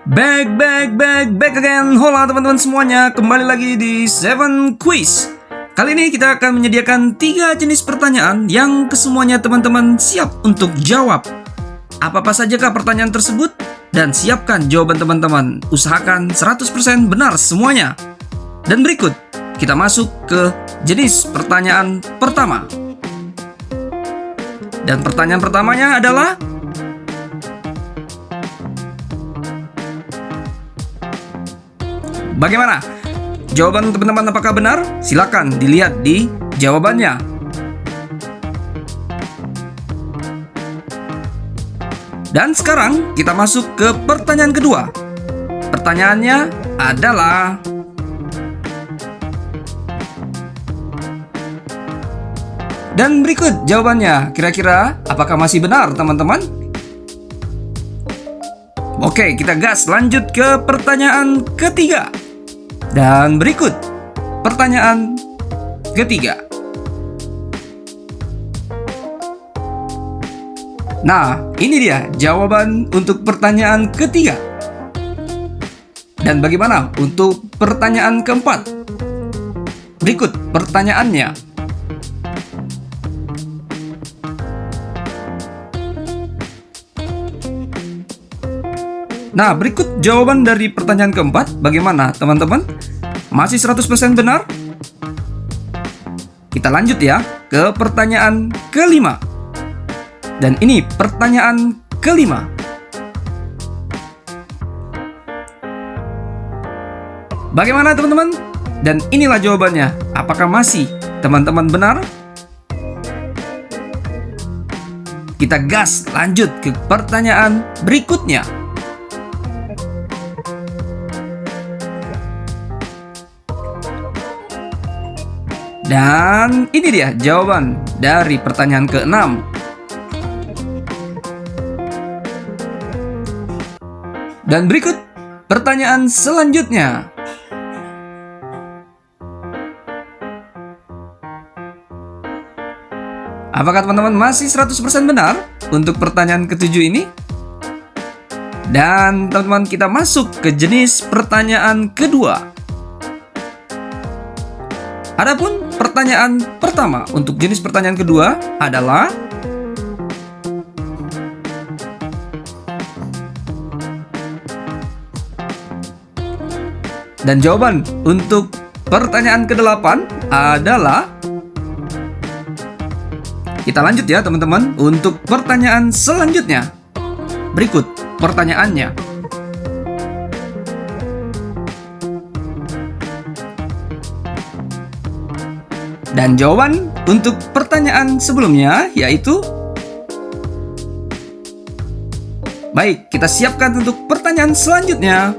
Back again. Hola teman-teman semuanya, kembali lagi di Seven Quiz. Kali ini kita akan menyediakan 3 jenis pertanyaan yang kesemuanya teman-teman siap untuk jawab. Apa-apa sajakah pertanyaan tersebut? Dan siapkan jawaban teman-teman. Usahakan 100% benar semuanya. Dan berikut, kita masuk ke jenis pertanyaan pertama. Dan pertanyaan pertamanya adalah, bagaimana? Jawaban teman-teman apakah benar? Silakan dilihat di jawabannya. Dan sekarang kita masuk ke pertanyaan kedua. Pertanyaannya adalah, dan berikut jawabannya. Kira-kira apakah masih benar teman-teman? Oke, kita gas lanjut ke pertanyaan ketiga. Dan berikut pertanyaan ketiga. Nah, ini dia jawaban untuk pertanyaan ketiga. Dan bagaimana untuk pertanyaan keempat? Berikut pertanyaannya. Nah, berikut jawaban dari pertanyaan keempat. Bagaimana teman-teman? Masih 100% benar? Kita lanjut ya ke pertanyaan kelima. Dan ini pertanyaan kelima. Bagaimana teman-teman? Dan inilah jawabannya. Apakah masih teman-teman benar? Kita gas lanjut ke pertanyaan berikutnya. Dan ini dia jawaban dari pertanyaan ke-6. Dan berikut pertanyaan selanjutnya. Apakah teman-teman masih 100% benar untuk pertanyaan ketujuh ini? Dan teman-teman, kita masuk ke jenis pertanyaan kedua. Adapun pertanyaan pertama untuk jenis pertanyaan kedua adalah, dan jawaban untuk pertanyaan ke-8 adalah, kita lanjut ya teman-teman untuk pertanyaan selanjutnya. Berikut pertanyaannya. Dan jawaban untuk pertanyaan sebelumnya yaitu, baik, kita siapkan untuk pertanyaan selanjutnya.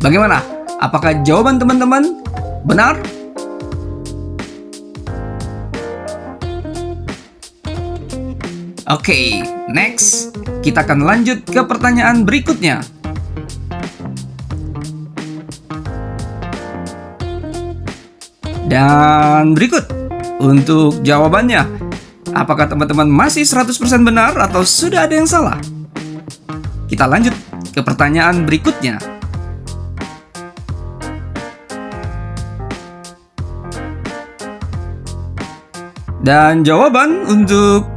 Bagaimana? Apakah jawaban teman-teman benar? Oke, next. Kita akan lanjut ke pertanyaan berikutnya. Dan berikut untuk jawabannya. Apakah teman-teman masih 100% benar atau sudah ada yang salah? Kita lanjut ke pertanyaan berikutnya. Dan jawaban untuk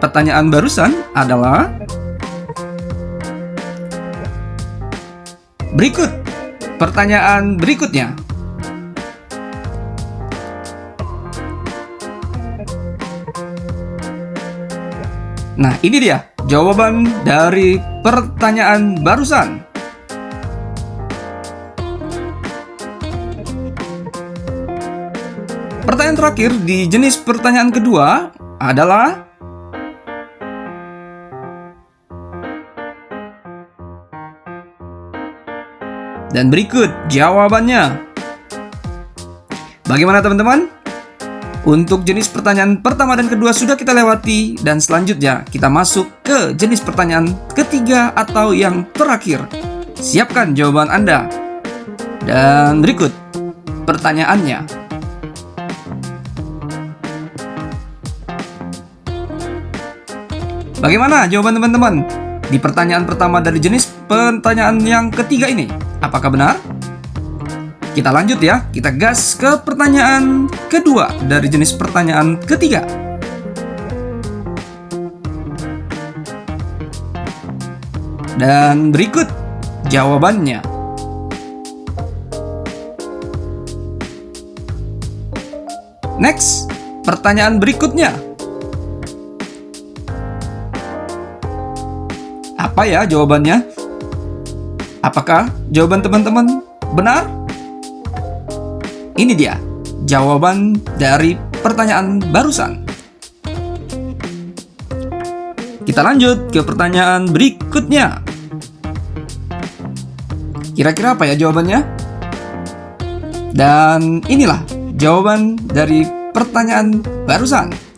pertanyaan barusan adalah, berikut pertanyaan berikutnya. Nah, ini dia jawaban dari pertanyaan barusan. Pertanyaan terakhir di jenis pertanyaan kedua adalah, dan berikut jawabannya. Bagaimana teman-teman? Untuk jenis pertanyaan pertama dan kedua sudah kita lewati, dan selanjutnya kita masuk ke jenis pertanyaan ketiga atau yang terakhir. Siapkan jawaban Anda. Dan berikut pertanyaannya. Bagaimana jawaban teman-teman? Di pertanyaan pertama dari jenis pertanyaan yang ketiga ini, apakah benar? Kita lanjut ya, kita gas ke pertanyaan kedua dari jenis pertanyaan ketiga. Dan berikut jawabannya. Next, pertanyaan berikutnya. Apa ya jawabannya? Apakah jawaban teman-teman benar? Ini dia jawaban dari pertanyaan barusan. Kita lanjut ke pertanyaan berikutnya. Kira-kira apa ya jawabannya? Dan inilah jawaban dari pertanyaan barusan.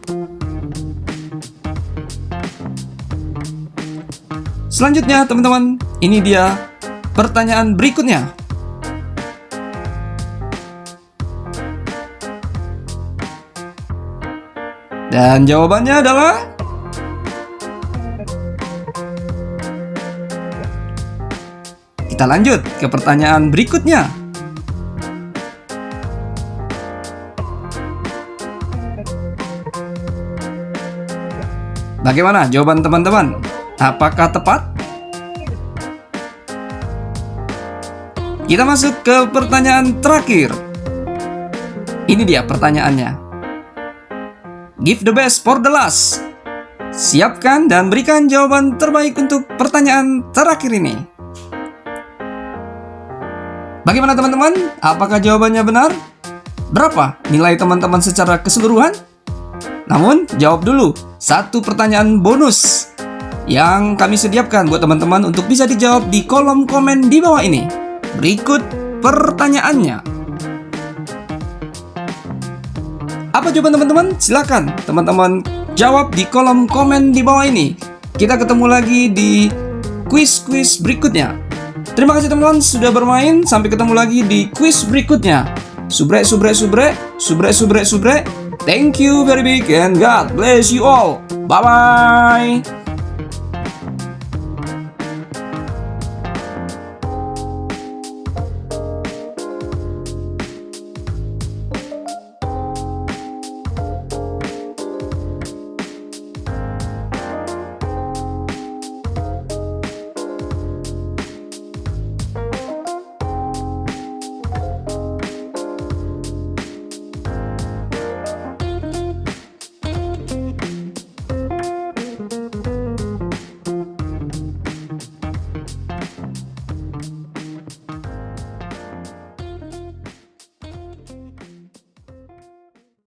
Selanjutnya teman-teman, ini dia pertanyaan berikutnya. Dan jawabannya adalah kita lanjut ke pertanyaan berikutnya. Bagaimana jawaban teman-teman? Apakah tepat? Kita masuk ke pertanyaan terakhir. Ini dia pertanyaannya. Give the best for the last. Siapkan dan berikan jawaban terbaik untuk pertanyaan terakhir ini. Bagaimana teman-teman? Apakah jawabannya benar? Berapa nilai teman-teman secara keseluruhan? Namun, jawab dulu satu pertanyaan bonus yang kami sediakan buat teman-teman untuk bisa dijawab di kolom komen di bawah ini. Berikut pertanyaannya. Apa jawaban teman-teman? Silakan teman-teman jawab di kolom komen di bawah ini. Kita ketemu lagi di kuis-kuis berikutnya. Terima kasih teman-teman sudah bermain. Sampai ketemu lagi di kuis berikutnya. Subrek, subrek, subrek, subrek, subrek, subrek. Thank you very big and God bless you all. Bye-bye.